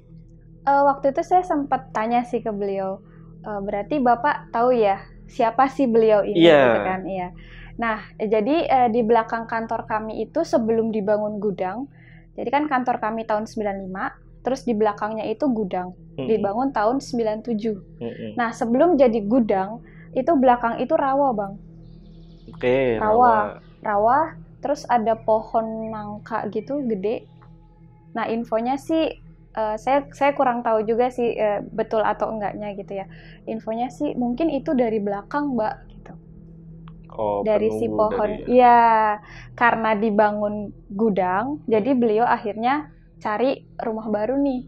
S1: Waktu itu saya sempat tanya sih ke beliau, berarti Bapak tahu ya siapa sih beliau ini gitu kan? Iya. Nah, jadi di belakang kantor kami itu sebelum dibangun gudang, jadi kan kantor kami tahun 95, terus di belakangnya itu gudang, dibangun tahun 97. Nah, sebelum jadi gudang, itu belakang itu rawa Bang.
S2: Oke,
S1: rawa, terus ada pohon nangka gitu gede. Nah, infonya sih saya kurang tahu juga sih betul atau enggaknya gitu ya. Infonya sih mungkin itu dari belakang Mbak gitu. Dari si pohon. Iya, karena dibangun gudang, jadi beliau akhirnya cari rumah baru nih.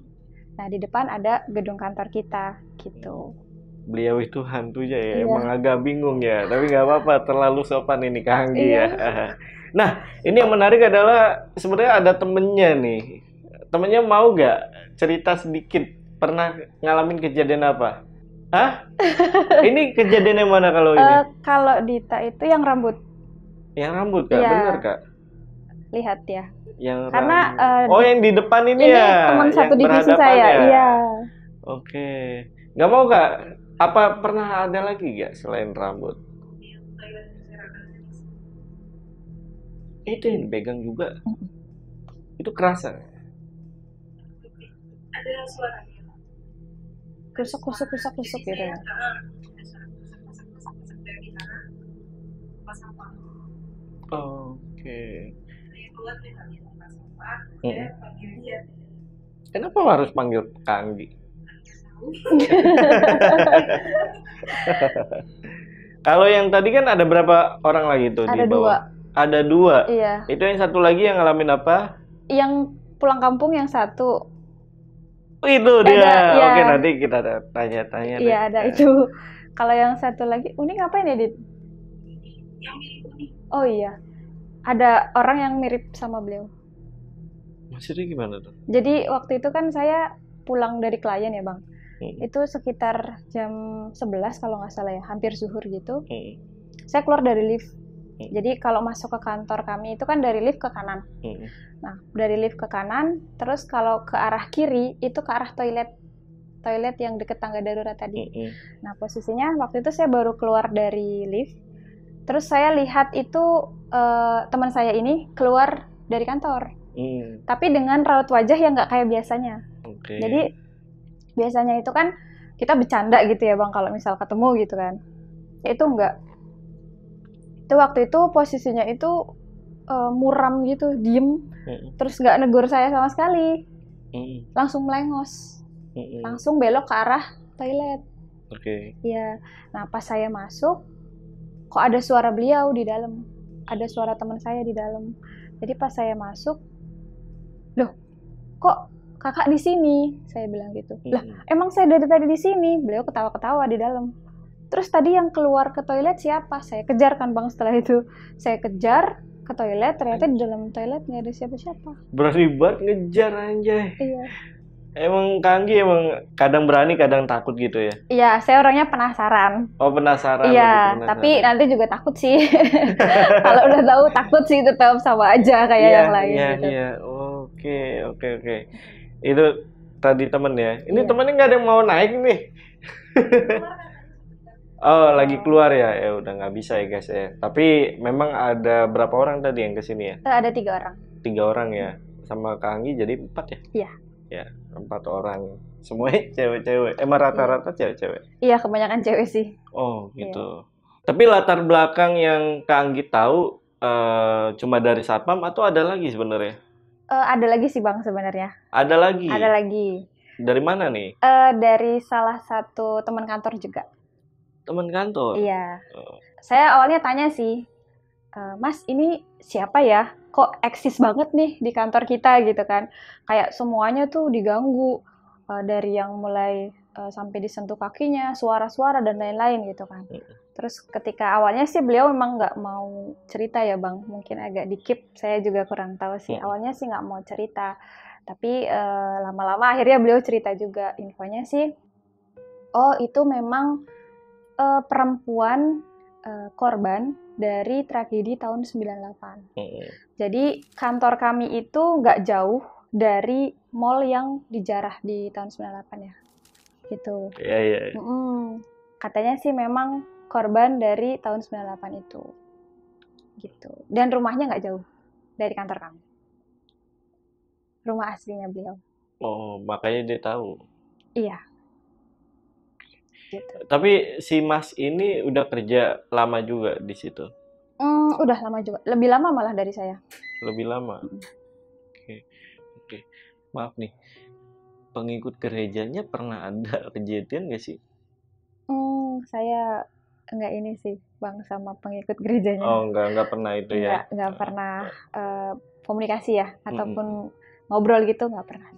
S1: Nah, di depan ada gedung kantor kita gitu.
S2: Beliau itu hantunya ya, emang agak bingung ya, tapi nggak apa-apa, terlalu sopan ini Kak Anggi ya. Nah, ini yang menarik adalah sebenarnya ada temennya nih. Temennya mau nggak cerita sedikit, pernah ngalamin kejadian apa? Hah? Ini kejadian yang mana kalau ini?
S1: Kalau Dita itu yang rambut.
S2: Yang rambut Kak, bener Kak?
S1: Lihat ya.
S2: Yang
S1: karena
S2: yang di depan ini ya.
S1: Teman satu divisi saya, iya.
S2: Oke. Nggak mau Kak? Apa pernah ada lagi nggak selain rambut? Itu yang dipegang juga. Itu kerasa.
S1: Ada suaranya. Kusuk gitu ya.
S2: Oke. Kenapa harus panggil Kanggi? Kalau yang tadi kan ada berapa orang lagi tuh di
S1: Ada
S2: bawah?
S1: 2.
S2: Ada 2.
S1: Iya.
S2: Itu yang satu lagi yang ngalamin apa?
S1: Yang pulang kampung yang 1.
S2: Oh, itu dia.
S1: Ada, ya.
S2: Oke, nanti kita tanya-tanya deh.
S1: Iya, ada itu. Kalau yang satu lagi, Uni ngapain ya, Dit? Oh iya. Ada orang yang mirip sama beliau.
S2: Maksudnya gimana tuh?
S1: Jadi waktu itu kan saya pulang dari klien ya, Bang. Itu sekitar jam 11 kalau nggak salah ya, hampir zuhur gitu. Saya keluar dari lift. Jadi kalau masuk ke kantor kami itu kan dari lift ke kanan. Nah, dari lift ke kanan, terus kalau ke arah kiri itu ke arah toilet yang deket tangga darurat tadi. Nah, posisinya waktu itu saya baru keluar dari lift. Terus saya lihat itu teman saya ini keluar dari kantor. Tapi dengan raut wajah yang nggak kayak biasanya. Jadi biasanya itu kan kita bercanda gitu ya, Bang, kalau misal ketemu gitu kan. Itu enggak. Itu waktu itu posisinya itu muram gitu, diem. Terus nggak negur saya sama sekali. Langsung melengos. Langsung belok ke arah toilet. Iya. Nah, pas saya masuk, kok ada suara beliau di dalam. Ada suara teman saya di dalam. Jadi pas saya masuk, loh, kok kakak di sini? Saya bilang gitu. Lah, emang saya dari tadi di sini. Beliau ketawa-ketawa di dalam. Terus tadi yang keluar ke toilet siapa? Saya kejar kan, Bang, setelah itu. Saya kejar ke toilet, ternyata di dalam toilet nggak ada siapa-siapa.
S2: Berani banget ngejar, anjay.
S1: Iya.
S2: Emang Kanggi emang kadang berani, kadang takut gitu ya?
S1: Iya, saya orangnya penasaran.
S2: Oh, penasaran.
S1: Iya, tapi nanti juga takut sih. Kalau udah tahu takut sih, tetap sama aja kayak yang lain gitu.
S2: Iya. Oke. Itu tadi temen ya. Ini temennya nggak ada yang mau naik nih. Oh, lagi keluar ya? Ya udah nggak bisa ya guys ya. Tapi memang ada berapa orang tadi yang kesini ya?
S1: Ada 3 orang.
S2: 3 orang ya. Sama Kanggi jadi 4 ya?
S1: Iya.
S2: Ya, 4 orang. Semuanya cewek-cewek. Emang rata-rata cewek-cewek?
S1: Iya, kebanyakan cewek sih.
S2: Oh, gitu. Tapi latar belakang yang Kanggi tahu cuma dari satpam atau ada lagi sebenarnya?
S1: Ada lagi sih, Bang, sebenarnya.
S2: Ada lagi?
S1: Ada lagi.
S2: Dari mana nih?
S1: Dari salah satu teman kantor juga.
S2: Teman kantor?
S1: Iya. Saya awalnya tanya sih, Mas, ini siapa ya? Kok eksis banget nih di kantor kita gitu kan? Kayak semuanya tuh diganggu. Dari yang mulai sampai disentuh kakinya, suara-suara dan lain-lain gitu kan. Terus ketika awalnya sih beliau memang nggak mau cerita ya, Bang. Mungkin agak dikip, saya juga kurang tahu sih. Awalnya sih nggak mau cerita. Tapi lama-lama akhirnya beliau cerita juga. Infonya sih, oh itu memang perempuan korban dari tragedi tahun 98. Jadi kantor kami itu nggak jauh dari mall yang dijarah di tahun 98 ya. Gitu.
S2: Iya.
S1: Katanya sih memang korban dari tahun 98 itu. Gitu. Dan rumahnya nggak jauh dari kantor kami. Rumah aslinya beliau.
S2: Oh, makanya dia tahu.
S1: Iya. Gitu.
S2: Tapi si Mas ini udah kerja lama juga di situ?
S1: Udah lama juga. Lebih lama malah dari saya.
S2: Lebih lama? Oke. Maaf nih. Pengikut gerejanya pernah ada kejadian nggak sih?
S1: Saya enggak ini sih, Bang, sama pengikut gerejanya.
S2: Oh, enggak pernah itu ya?
S1: Enggak pernah komunikasi ya, ataupun ngobrol gitu, enggak pernah.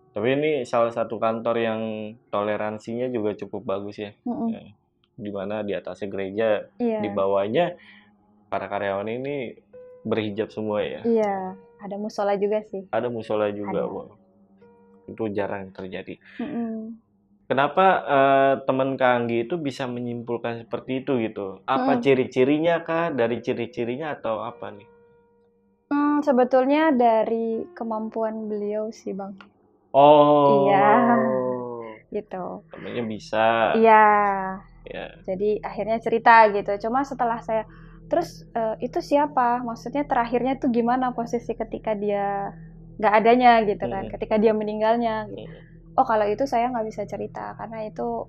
S2: Tapi ini salah satu kantor yang toleransinya juga cukup bagus ya. Di mana di atasnya gereja, di bawahnya para karyawan ini berhijab semua ya.
S1: Iya, ada musola juga sih.
S2: Ada musola juga, wow. Itu jarang terjadi. Kenapa teman Kanggi itu bisa menyimpulkan seperti itu gitu? Apa ciri-cirinya kah? Dari ciri-cirinya atau apa nih?
S1: Sebetulnya dari kemampuan beliau sih, Bang.
S2: Oh.
S1: Iya. Gitu.
S2: Temennya bisa.
S1: Iya. Jadi akhirnya cerita gitu. Cuma setelah saya terus itu siapa? Maksudnya terakhirnya tuh gimana posisi ketika dia nggak adanya gitu kan? Ketika dia meninggalnya. Gitu. Oh, kalau itu saya nggak bisa cerita karena itu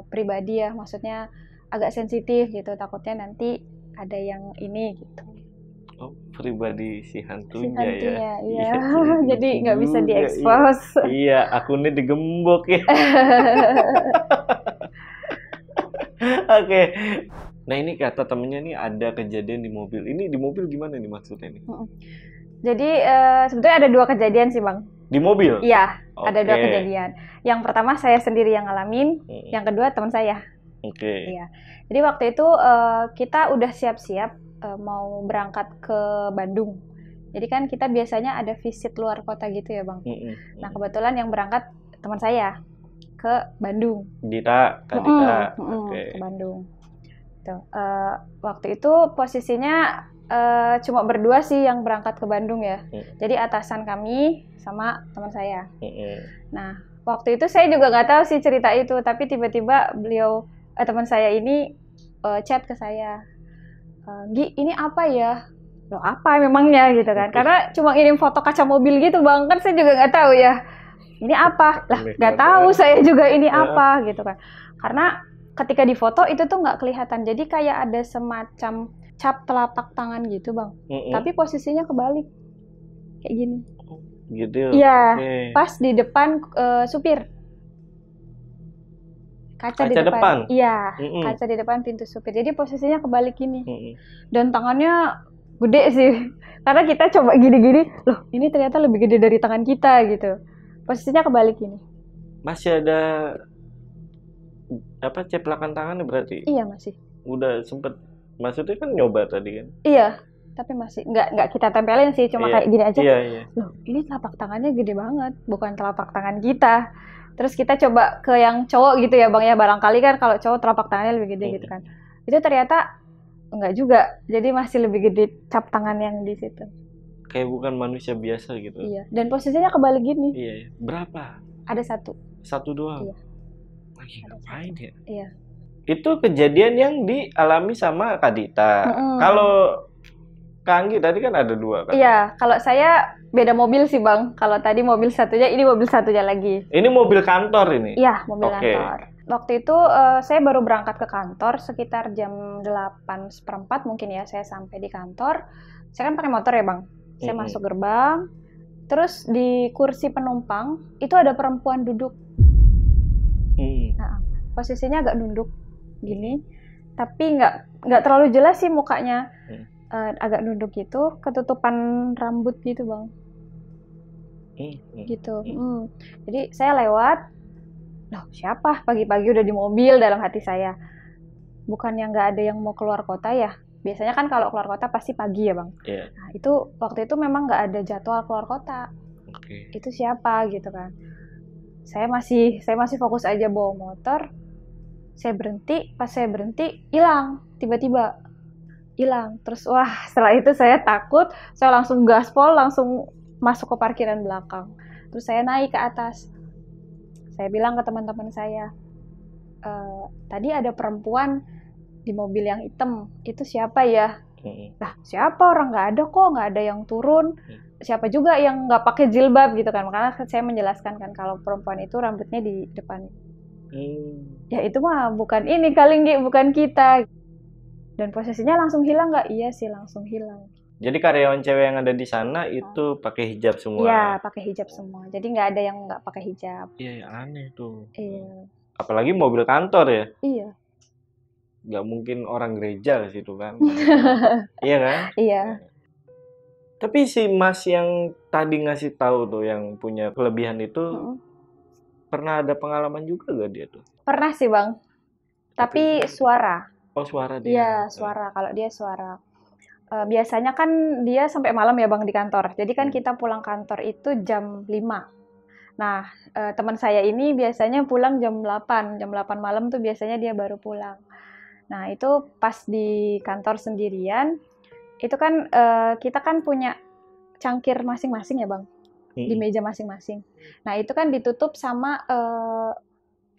S1: pribadi ya. Maksudnya agak sensitif gitu. Takutnya nanti ada yang ini gitu.
S2: Oh, pribadi si
S1: Si
S2: hantunya ya.
S1: hantunya, iya.
S2: Iya,
S1: Jadi
S2: lucu
S1: nggak bisa
S2: juga, iya.
S1: diekspos.
S2: Iya, akunnya digembok ya. Oke. Nah, ini kata temennya nih ada kejadian di mobil. Ini di mobil gimana nih maksudnya nih?
S1: Jadi sebetulnya ada 2 kejadian sih Bang.
S2: Di mobil?
S1: Iya, ada 2
S2: Oke.
S1: kejadian. Yang pertama saya sendiri yang ngalamin, yang kedua teman saya.
S2: Oke.
S1: Iya. Jadi waktu itu kita udah siap-siap mau berangkat ke Bandung. Jadi kan kita biasanya ada visit luar kota gitu ya Bang. Nah kebetulan yang berangkat teman saya ke Bandung.
S2: Dita, Kak Dita. Oke.
S1: Ke Bandung. Tuh, waktu itu posisinya cuma berdua sih yang berangkat ke Bandung ya. Jadi atasan kami sama teman saya. Nah waktu itu saya juga nggak tahu sih cerita itu, tapi tiba-tiba teman saya ini chat ke saya, Gi ini apa ya? Loh apa memangnya gitu kan? Karena cuma ngirim foto kaca mobil gitu Bang, kan saya juga nggak tahu ya. Ini apa? Lah nggak tahu saya juga ini apa gitu kan. Karena ketika di foto itu tuh nggak kelihatan, jadi kayak ada semacam cap telapak tangan gitu Bang. Tapi posisinya kebalik, kayak gini.
S2: Gitu.
S1: Iya, pas di depan supir. Kaca di depan. Iya, kaca di depan pintu supir. Jadi posisinya kebalik gini. Dan tangannya gede sih. Karena kita coba gini-gini, loh ini ternyata lebih gede dari tangan kita gitu. Posisinya kebalik gini.
S2: Masih ada apa ceplakan tangannya berarti?
S1: Iya masih.
S2: Udah sempet, maksudnya kan nyoba tadi kan?
S1: Iya, tapi masih nggak kita tempelin sih, cuma kayak gini aja.
S2: Iya.
S1: Loh ini telapak tangannya gede banget, bukan telapak tangan kita. Terus kita coba ke yang cowok gitu ya Bang ya, barangkali kan kalau cowok telapak tangannya lebih gede gitu kan. Itu ternyata enggak juga, jadi masih lebih gede cap tangan yang di situ.
S2: Kayak bukan manusia biasa gitu.
S1: Iya, dan posisinya kebalik gini.
S2: Iya. Berapa?
S1: Ada 1.
S2: 1 doang?
S1: Iya.
S2: Lagi ngapain ya?
S1: Iya.
S2: Itu kejadian yang dialami sama Kak Dita. Kalau Kak Anggi tadi kan ada 2 kan?
S1: Iya, kalau saya beda mobil sih Bang. Kalau tadi mobil satunya, ini mobil satunya lagi.
S2: Ini mobil kantor ini?
S1: Iya, mobil kantor. Waktu itu saya baru berangkat ke kantor sekitar jam 8:15 mungkin ya, saya sampai di kantor. Saya kan pakai motor ya Bang. Saya masuk gerbang, terus di kursi penumpang itu ada perempuan duduk. Nah, posisinya agak nunduk gini, tapi nggak terlalu jelas sih mukanya. Agak nunduk gitu, ketutupan rambut gitu Bang. Gitu. Jadi saya lewat, loh siapa pagi-pagi udah di mobil dalam hati saya. Bukannya nggak ada yang mau keluar kota ya? Biasanya kan kalau keluar kota pasti pagi ya Bang. Nah itu waktu itu memang nggak ada jadwal keluar kota. Itu siapa gitu kan? Saya masih fokus aja bawa motor. Saya berhenti, pas saya berhenti hilang, tiba-tiba hilang. Terus wah setelah itu saya takut, saya langsung gaspol, langsung masuk ke parkiran belakang. Terus saya naik ke atas. Saya bilang ke teman-teman saya, tadi ada perempuan di mobil yang hitam, itu siapa ya? Lah siapa, orang nggak ada kok, nggak ada yang turun. Siapa juga yang nggak pakai jilbab gitu kan? Makanya saya menjelaskan kan kalau perempuan itu rambutnya di depan. Ya itu mah bukan ini kali Nggih, bukan kita. Dan posisinya langsung hilang nggak? Iya sih langsung hilang.
S2: Jadi karyawan cewek yang ada di sana itu pakai hijab semua?
S1: Iya pakai hijab semua. Jadi nggak ada yang nggak pakai hijab.
S2: Iya aneh tuh.
S1: Iya.
S2: Apalagi mobil kantor ya?
S1: Iya.
S2: Nggak mungkin orang gereja ke situ kan? Iya kan?
S1: Iya.
S2: Tapi si Mas yang tadi ngasih tahu tuh yang punya kelebihan itu pernah ada pengalaman juga gak dia tuh?
S1: Pernah sih Bang. Tapi suara.
S2: Oh suara dia?
S1: Iya suara. Kalau dia suara. Biasanya kan dia sampai malam ya Bang di kantor. Jadi kan kita pulang kantor itu jam 5. Nah teman saya ini biasanya pulang jam 8. Jam 8 malam tuh biasanya dia baru pulang. Nah itu pas di kantor sendirian. Itu kan kita kan punya cangkir masing-masing ya Bang. Di meja masing-masing. Nah itu kan ditutup sama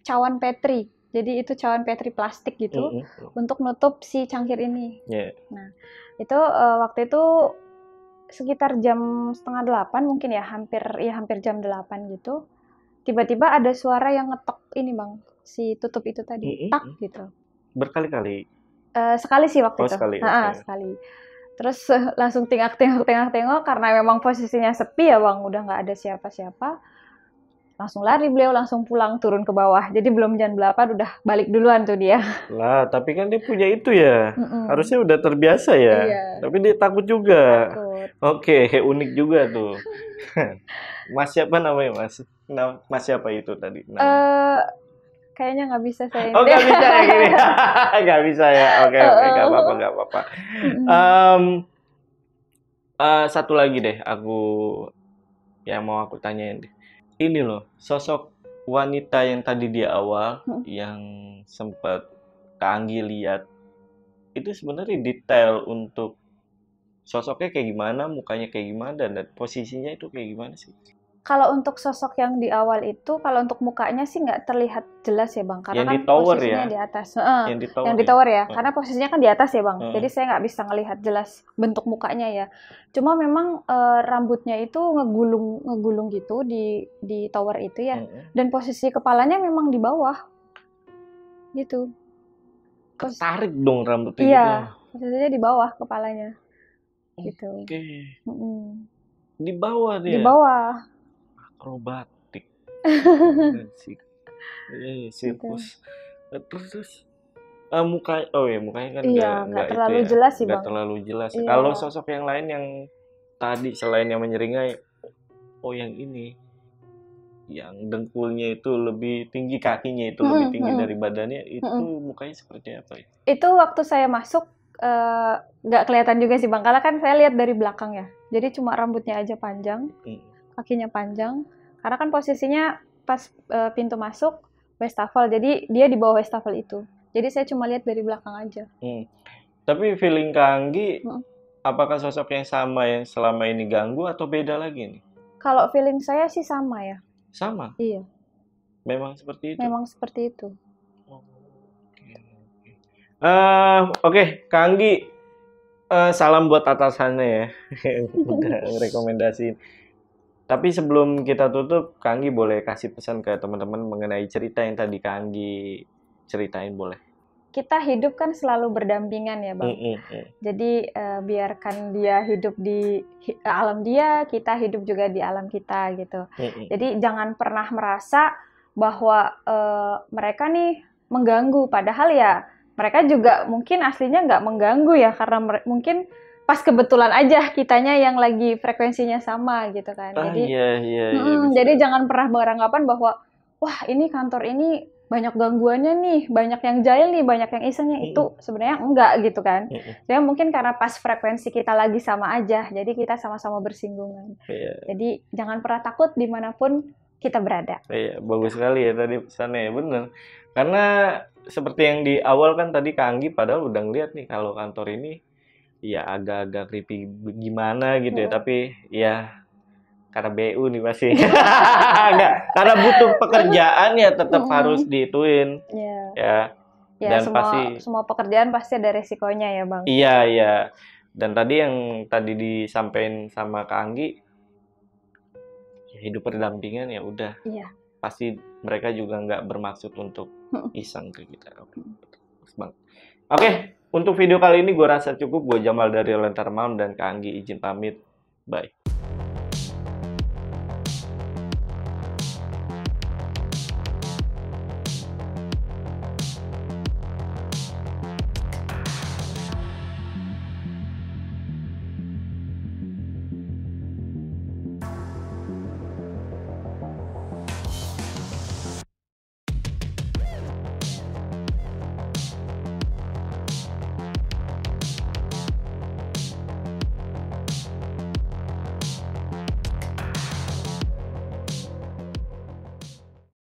S1: cawan petri. Jadi itu cawan petri plastik gitu untuk nutup si cangkir ini. Nah itu waktu itu sekitar jam 7:30 mungkin ya, hampir jam 8 gitu. Tiba-tiba ada suara yang ngetok ini Bang, si tutup itu tadi, tak gitu.
S2: Berkali-kali?
S1: Sekali sih waktu
S2: Oh,
S1: itu.
S2: sekali.
S1: Sekali. Terus langsung tengok karena memang posisinya sepi ya Bang, udah nggak ada siapa-siapa. Langsung lari beliau, langsung pulang turun ke bawah. Jadi belum jam 8 udah balik duluan tuh dia.
S2: Lah, tapi kan dia punya itu ya.
S1: Mm-mm.
S2: Harusnya udah terbiasa ya.
S1: Iya.
S2: Tapi dia takut juga.
S1: Takut.
S2: Oke, unik juga tuh. Mas siapa namanya, Mas? Mas siapa itu tadi?
S1: Kayaknya nggak bisa saya.
S2: Oh, nggak bisa ya gini. Nggak bisa ya. Oke, nggak apa-apa. Satu lagi deh, yang mau aku tanyain deh. Ini loh, sosok wanita yang tadi di awal, yang sempat Kak Anggi lihat, itu sebenarnya detail untuk sosoknya kayak gimana, mukanya kayak gimana, dan posisinya itu kayak gimana sih?
S1: Kalau untuk sosok yang di awal itu, kalau untuk mukanya sih nggak terlihat jelas ya Bang, karena
S2: yang
S1: kan
S2: di tower
S1: posisinya
S2: ya?
S1: di atas.
S2: Yang
S1: di tower ya, karena posisinya kan di atas ya Bang. Jadi saya nggak bisa ngelihat jelas bentuk mukanya ya. Cuma memang rambutnya itu ngegulung gitu di tower itu ya. Dan posisi kepalanya memang di bawah. Gitu.
S2: Ketarik dong rambutnya
S1: iya,
S2: gitu.
S1: posisinya di bawah kepalanya. Gitu.
S2: Oke. Di bawah dia?
S1: Di bawah.
S2: Akrobatik. Sirkus. Terus mukanya kan nggak
S1: terlalu
S2: itu ya,
S1: jelas sih
S2: nggak
S1: Bang.
S2: terlalu jelas.
S1: Iya.
S2: Kalau sosok yang lain yang tadi selain yang menyeringai, yang ini, yang dengkulnya itu lebih tinggi, kakinya itu lebih tinggi dari badannya, itu mukanya seperti apa?
S1: Itu waktu saya masuk nggak kelihatan juga sih Bang, karena kan saya lihat dari belakang ya. Jadi cuma rambutnya aja panjang. Kakinya panjang, karena kan posisinya pas pintu masuk wastafel, jadi dia di bawah wastafel itu. Jadi saya cuma lihat dari belakang aja.
S2: Tapi feeling Kak Anggi, apakah sosok yang sama yang selama ini ganggu atau beda lagi nih?
S1: Kalau feeling saya sih sama ya.
S2: Sama?
S1: Iya.
S2: Memang seperti itu?
S1: Memang seperti itu.
S2: Oke, Kak Anggi, salam buat atasannya ya. Udah rekomendasiin. Tapi sebelum kita tutup, Kak Anggi boleh kasih pesan ke teman-teman mengenai cerita yang tadi Kak Anggi ceritain, boleh?
S1: Kita hidup kan selalu berdampingan ya Bang. Jadi biarkan dia hidup di alam dia, kita hidup juga di alam kita gitu. Jadi jangan pernah merasa bahwa mereka nih mengganggu, padahal ya mereka juga mungkin aslinya nggak mengganggu ya, karena mungkin pas kebetulan aja kitanya yang lagi frekuensinya sama gitu kan. Jadi jangan pernah beranggapan bahwa wah ini kantor ini banyak gangguannya nih, banyak yang jahil nih, banyak yang isengnya. Itu sebenarnya enggak gitu kan. Jadi mungkin karena pas frekuensi kita lagi sama aja, jadi kita sama-sama bersinggungan. Jadi jangan pernah takut dimanapun kita berada.
S2: Iya, bagus sekali ya tadi pesannya, bener. Karena seperti yang di awal kan tadi Kak Anggi padahal udah ngeliat nih kalau kantor ini ya agak-agak creepy gimana gitu ya, tapi ya karena BU nih pasti. Enggak, karena butuh pekerjaan ya tetap harus diituin. Ya. Dan
S1: semua pekerjaan pasti ada resikonya ya Bang.
S2: Iya. Dan tadi yang tadi disampaikan sama Kak Anggi, ya hidup berdampingan ya udah.
S1: Iya.
S2: Pasti mereka juga nggak bermaksud untuk iseng ke kita. Oke. Untuk video kali ini gue rasa cukup. Gue Jamal dari Lentera Malam dan Kak Anggi izin pamit. Bye.